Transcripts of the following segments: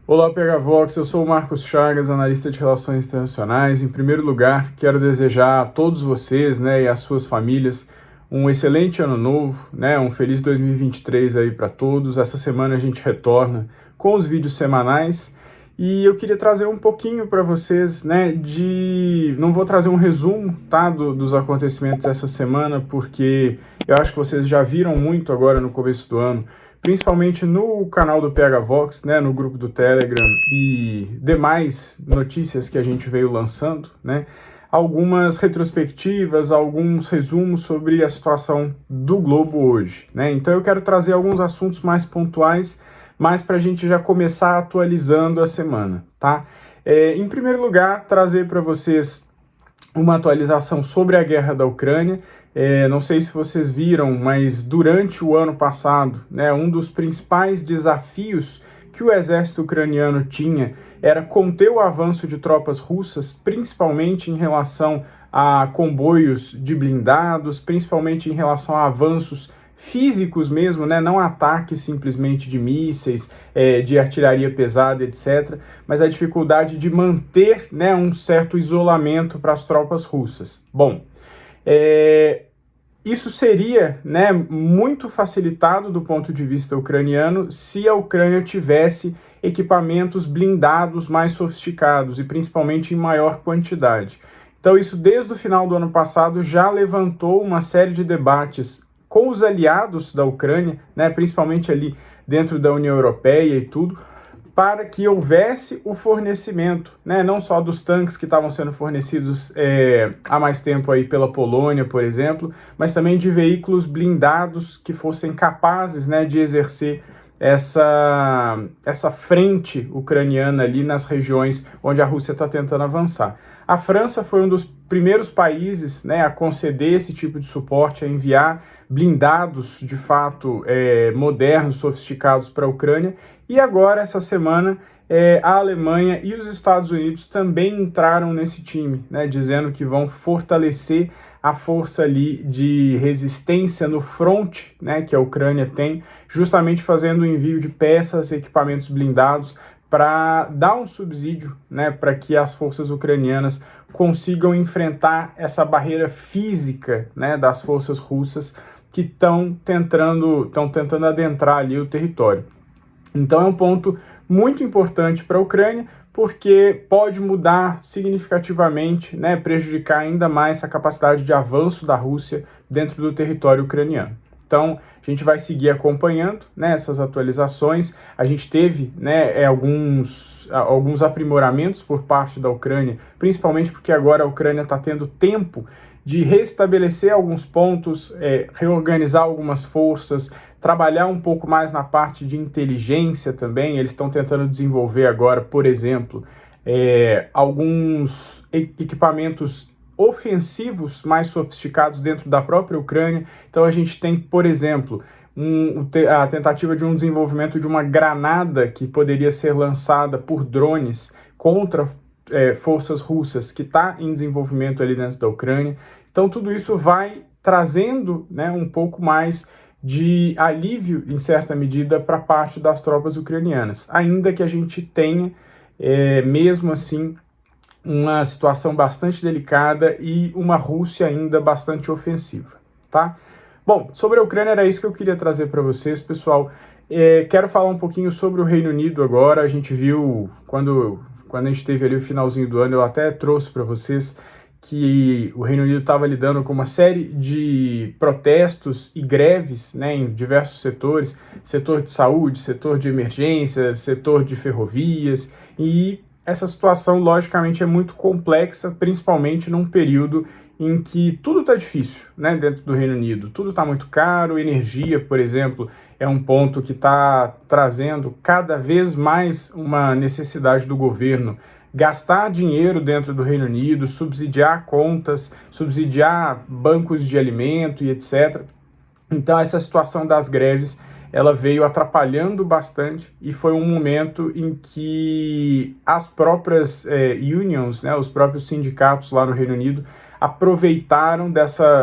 Olá, PHVox, eu sou o Marcos Chagas, analista de relações internacionais. Em primeiro lugar, quero desejar a todos vocês, e às suas famílias um excelente ano novo, um feliz 2023 aí para todos. Essa semana a gente retorna com os vídeos semanais e eu queria trazer um pouquinho para vocês, não vou trazer um resumo, tá, dos acontecimentos dessa semana, porque eu acho que vocês já viram muito agora no começo do ano, principalmente no canal do PHVox, no grupo do Telegram e demais notícias que a gente veio lançando, algumas retrospectivas, alguns resumos sobre a situação do globo hoje, Então eu quero trazer alguns assuntos mais pontuais, mas para a gente já começar atualizando a semana, tá? Em primeiro lugar, trazer para vocês uma atualização sobre a guerra da Ucrânia. Não sei se vocês viram, mas durante o ano passado, um dos principais desafios que o exército ucraniano tinha era conter o avanço de tropas russas, principalmente em relação a comboios de blindados, principalmente em relação a avanços físicos mesmo, não ataques simplesmente de mísseis, de artilharia pesada, etc., mas a dificuldade de manter, um certo isolamento para as tropas russas. Bom, isso seria, muito facilitado do ponto de vista ucraniano se a Ucrânia tivesse equipamentos blindados mais sofisticados e principalmente em maior quantidade. Então isso desde o final do ano passado já levantou uma série de debates com os aliados da Ucrânia, principalmente ali dentro da União Europeia e tudo, para que houvesse o fornecimento, não só dos tanques que estavam sendo fornecidos há mais tempo aí pela Polônia, por exemplo, mas também de veículos blindados que fossem capazes, de exercer essa frente ucraniana ali nas regiões onde a Rússia está tentando avançar. A França foi um dos primeiros países, a conceder esse tipo de suporte, a enviar blindados, de fato, modernos, sofisticados para a Ucrânia. E agora, essa semana, a Alemanha e os Estados Unidos também entraram nesse time, dizendo que vão fortalecer a força ali de resistência no front, que a Ucrânia tem, justamente fazendo o envio de peças, equipamentos blindados, para dar um subsídio, para que as forças ucranianas consigam enfrentar essa barreira física, das forças russas que estão tentando adentrar ali o território. Então é um ponto muito importante para a Ucrânia, porque pode mudar significativamente, prejudicar ainda mais a capacidade de avanço da Rússia dentro do território ucraniano. Então, a gente vai seguir acompanhando, essas atualizações. A gente teve, alguns aprimoramentos por parte da Ucrânia, principalmente porque agora a Ucrânia está tendo tempo de restabelecer alguns pontos, reorganizar algumas forças, trabalhar um pouco mais na parte de inteligência também. Eles estão tentando desenvolver agora, por exemplo, alguns equipamentos ofensivos mais sofisticados dentro da própria Ucrânia. Então a gente tem, por exemplo, a tentativa de um desenvolvimento de uma granada que poderia ser lançada por drones contra forças russas, que está em desenvolvimento ali dentro da Ucrânia. Então tudo isso vai trazendo, um pouco mais de alívio, em certa medida, para parte das tropas ucranianas, ainda que a gente tenha, mesmo assim, uma situação bastante delicada e uma Rússia ainda bastante ofensiva, tá? Bom, sobre a Ucrânia era isso que eu queria trazer para vocês, pessoal. Quero falar um pouquinho sobre o Reino Unido agora. A gente viu, quando a gente teve ali o finalzinho do ano, eu até trouxe para vocês que o Reino Unido estava lidando com uma série de protestos e greves, em diversos setores, setor de saúde, setor de emergência, setor de ferrovias, e essa situação, logicamente, é muito complexa, principalmente num período em que tudo está difícil, dentro do Reino Unido. Tudo está muito caro, energia, por exemplo, é um ponto que está trazendo cada vez mais uma necessidade do governo gastar dinheiro dentro do Reino Unido, subsidiar contas, subsidiar bancos de alimento e etc. Então essa situação das greves, ela veio atrapalhando bastante e foi um momento em que as próprias unions, os próprios sindicatos lá no Reino Unido, aproveitaram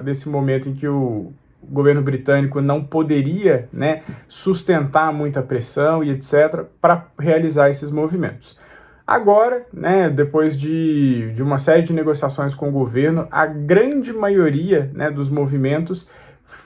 desse momento em que o o governo britânico não poderia, né, sustentar muita pressão e etc. para realizar esses movimentos. Agora, né, depois de uma série de negociações com o governo, a grande maioria, né, dos movimentos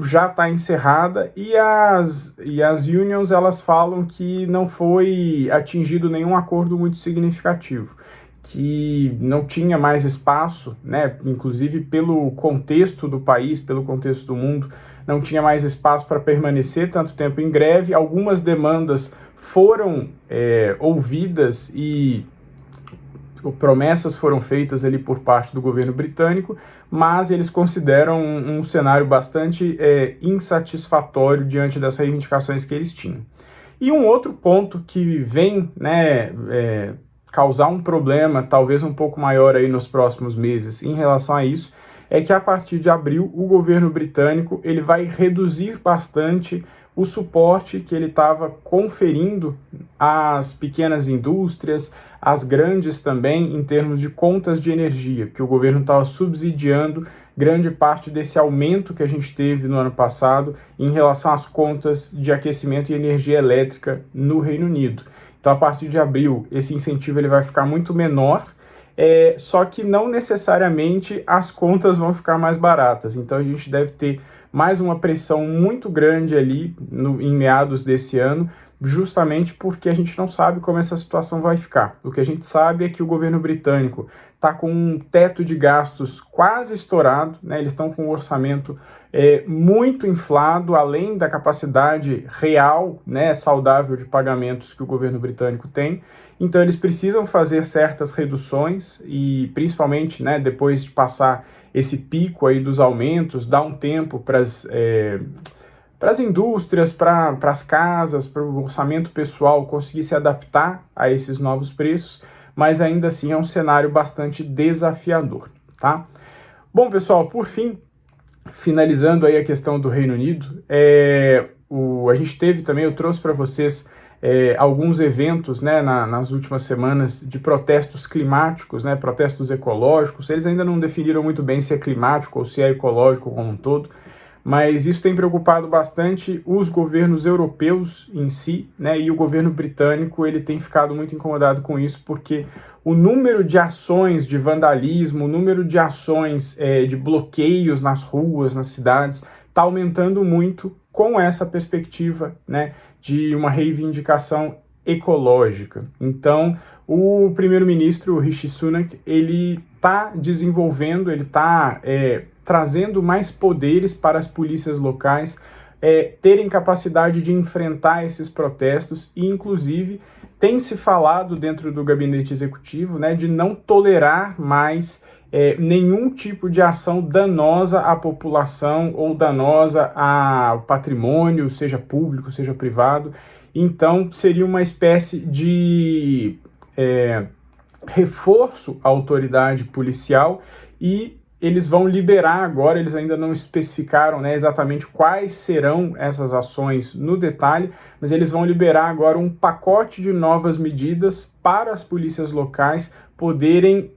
já está encerrada e as unions elas falam que não foi atingido nenhum acordo muito significativo, que não tinha mais espaço, né, inclusive pelo contexto do país, pelo contexto do mundo, não tinha mais espaço para permanecer tanto tempo em greve. Algumas demandas foram ouvidas e promessas foram feitas ali por parte do governo britânico, mas eles consideram um cenário bastante insatisfatório diante das reivindicações que eles tinham. E um outro ponto que vem, né, causar um problema talvez um pouco maior aí nos próximos meses em relação a isso, é que a partir de abril o governo britânico ele vai reduzir bastante o suporte que ele estava conferindo às pequenas indústrias, às grandes também, em termos de contas de energia, que o governo estava subsidiando grande parte desse aumento que a gente teve no ano passado em relação às contas de aquecimento e energia elétrica no Reino Unido. Então, a partir de abril, esse incentivo ele vai ficar muito menor, só que não necessariamente as contas vão ficar mais baratas. Então, a gente deve ter mais uma pressão muito grande ali em meados desse ano, justamente porque a gente não sabe como essa situação vai ficar. O que a gente sabe é que o governo britânico está com um teto de gastos quase estourado, né? Eles estão com um orçamento muito inflado, além da capacidade real, né, saudável de pagamentos que o governo britânico tem. Então eles precisam fazer certas reduções e principalmente, né, depois de passar esse pico aí dos aumentos, dar um tempo para as indústrias, para as casas, para o orçamento pessoal conseguir se adaptar a esses novos preços, mas ainda assim é um cenário bastante desafiador, tá? Bom, pessoal, por fim, finalizando aí a questão do Reino Unido, a gente teve também, eu trouxe para vocês alguns eventos, né, nas últimas semanas de protestos climáticos, né, protestos ecológicos. Eles ainda não definiram muito bem se é climático ou se é ecológico como um todo, mas isso tem preocupado bastante os governos europeus em si, né, e o governo britânico ele tem ficado muito incomodado com isso, porque o número de ações de vandalismo, o número de ações de bloqueios nas ruas, nas cidades, está aumentando muito com essa perspectiva, né, de uma reivindicação ecológica. Então, o primeiro-ministro Rishi Sunak, ele está desenvolvendo, ele está trazendo mais poderes para as polícias locais terem capacidade de enfrentar esses protestos e, inclusive, tem se falado dentro do gabinete executivo, né, de não tolerar mais nenhum tipo de ação danosa à população ou danosa ao patrimônio, seja público, seja privado. Então, seria uma espécie de reforço à autoridade policial e eles vão liberar agora, eles ainda não especificaram, né, exatamente quais serão essas ações no detalhe, mas eles vão liberar agora um pacote de novas medidas para as polícias locais poderem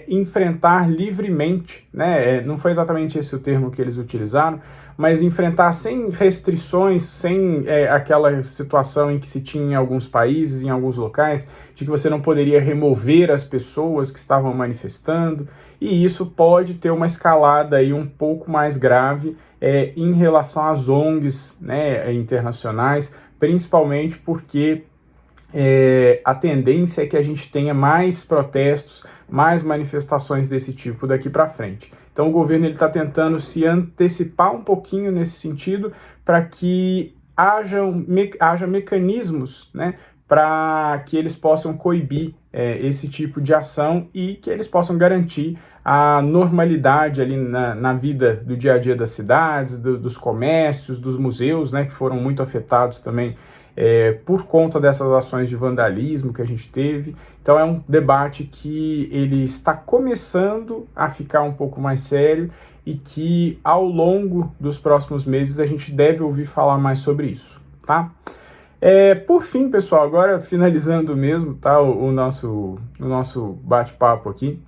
enfrentar livremente, né? Não foi exatamente esse o termo que eles utilizaram, mas enfrentar sem restrições, sem aquela situação em que se tinha em alguns países, em alguns locais, de que você não poderia remover as pessoas que estavam manifestando, e isso pode ter uma escalada aí um pouco mais grave em relação às ONGs, né, internacionais, principalmente porque a tendência é que a gente tenha mais protestos, mais manifestações desse tipo daqui para frente. Então o governo está tentando se antecipar um pouquinho nesse sentido para que haja mecanismos, né, para que eles possam coibir esse tipo de ação e que eles possam garantir a normalidade ali na vida do dia a dia das cidades, dos comércios, dos museus, né, que foram muito afetados também por conta dessas ações de vandalismo que a gente teve. Então é um debate que ele está começando a ficar um pouco mais sério e que ao longo dos próximos meses a gente deve ouvir falar mais sobre isso, tá? Por fim, pessoal, agora finalizando mesmo, tá, o nosso bate-papo aqui,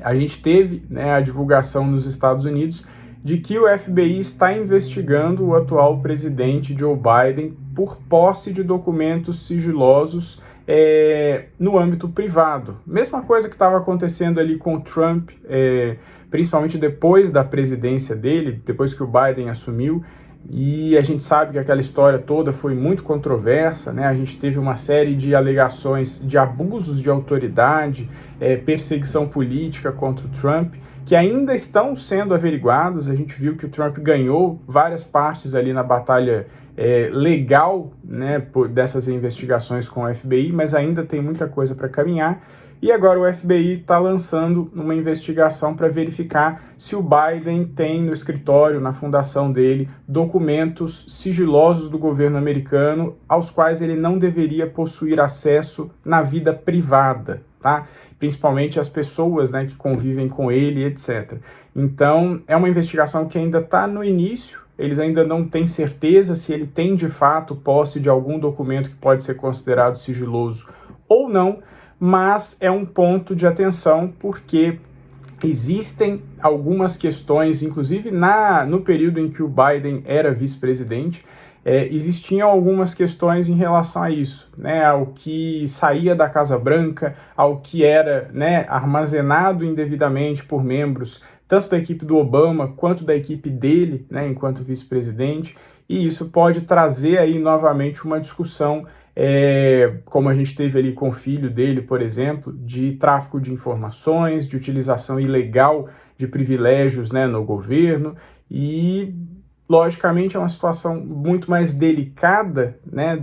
a gente teve, né, a divulgação nos Estados Unidos de que o FBI está investigando o atual presidente Joe Biden por posse de documentos sigilosos no âmbito privado. Mesma coisa que estava acontecendo ali com o Trump, principalmente depois da presidência dele, depois que o Biden assumiu, e a gente sabe que aquela história toda foi muito controversa, né? A gente teve uma série de alegações de abusos de autoridade, perseguição política contra o Trump, que ainda estão sendo averiguados. A gente viu que o Trump ganhou várias partes ali na batalha legal, né, dessas investigações com o FBI, mas ainda tem muita coisa para caminhar. E agora o FBI está lançando uma investigação para verificar se o Biden tem no escritório, na fundação dele, documentos sigilosos do governo americano aos quais ele não deveria possuir acesso na vida privada, tá? Principalmente as pessoas, né, que convivem com ele, etc. Então, é uma investigação que ainda está no início. Eles ainda não têm certeza se ele tem de fato posse de algum documento que pode ser considerado sigiloso ou não, mas é um ponto de atenção porque existem algumas questões, inclusive no período em que o Biden era vice-presidente, existiam algumas questões em relação a isso, né, ao que saía da Casa Branca, ao que era, né, armazenado indevidamente por membros tanto da equipe do Obama quanto da equipe dele, né, enquanto vice-presidente, e isso pode trazer aí novamente uma discussão, como a gente teve ali com o filho dele, por exemplo, de tráfico de informações, de utilização ilegal de privilégios, né, no governo, e logicamente é uma situação muito mais delicada, né,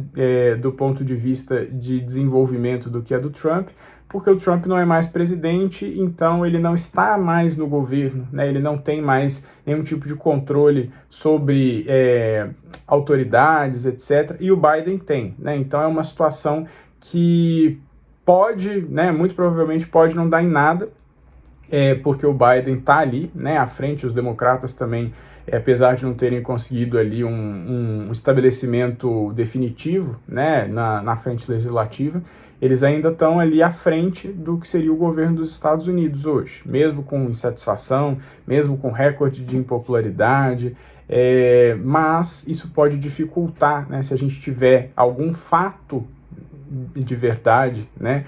do ponto de vista de desenvolvimento do que a do Trump, porque o Trump não é mais presidente, então ele não está mais no governo, né? Ele não tem mais nenhum tipo de controle sobre autoridades, etc. E o Biden tem, né? Então é uma situação que pode, né, muito provavelmente pode não dar em nada, porque o Biden está ali, né, à frente. Os democratas também, apesar de não terem conseguido ali um estabelecimento definitivo, né, na frente legislativa, eles ainda estão ali à frente do que seria o governo dos Estados Unidos hoje, mesmo com insatisfação, mesmo com recorde de impopularidade, mas isso pode dificultar, né, se a gente tiver algum fato de verdade, né,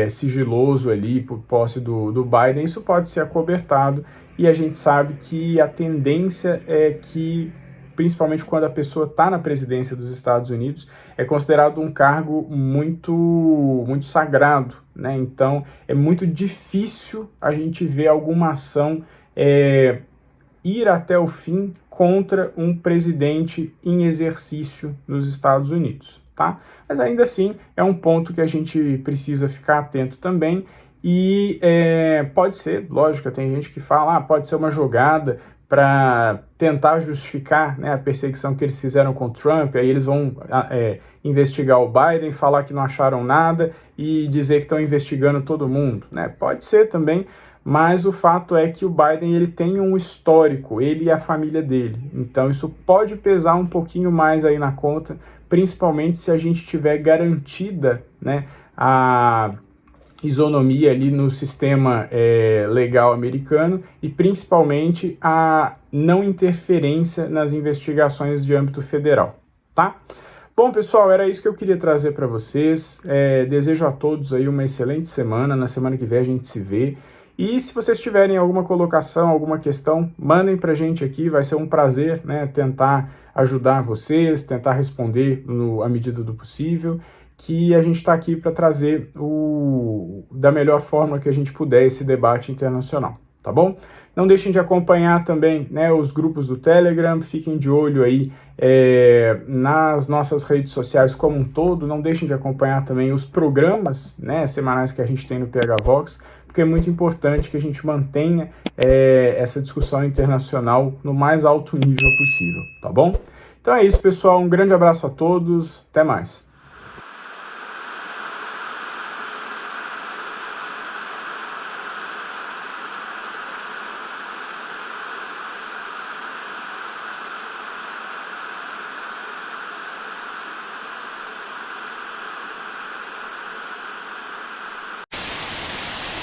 sigiloso ali por posse do Biden, isso pode ser acobertado, e a gente sabe que a tendência é que, principalmente quando a pessoa está na presidência dos Estados Unidos, é considerado um cargo muito, muito sagrado, né? Então é muito difícil a gente ver alguma ação ir até o fim contra um presidente em exercício nos Estados Unidos, tá? Mas ainda assim é um ponto que a gente precisa ficar atento também, e pode ser, lógico, tem gente que fala, pode ser uma jogada para tentar justificar, né, a perseguição que eles fizeram com o Trump, aí eles vão investigar o Biden, falar que não acharam nada e dizer que estão investigando todo mundo, né? Pode ser também, mas o fato é que o Biden ele tem um histórico, ele e a família dele, então isso pode pesar um pouquinho mais aí na conta, principalmente se a gente tiver garantida, né, a isonomia ali no sistema legal americano, e principalmente a não interferência nas investigações de âmbito federal, tá? Bom, pessoal, era isso que eu queria trazer para vocês. Desejo a todos aí uma excelente semana. Na semana que vem a gente se vê. E se vocês tiverem alguma colocação, alguma questão, mandem para a gente aqui. Vai ser um prazer, né, tentar ajudar vocês, tentar responder à medida do possível, que a gente está aqui para trazer da melhor forma que a gente puder esse debate internacional, tá bom? Não deixem de acompanhar também, né, os grupos do Telegram, fiquem de olho aí nas nossas redes sociais como um todo, não deixem de acompanhar também os programas, né, semanais que a gente tem no PH Vox, porque é muito importante que a gente mantenha essa discussão internacional no mais alto nível possível, tá bom? Então é isso, pessoal, um grande abraço a todos, até mais.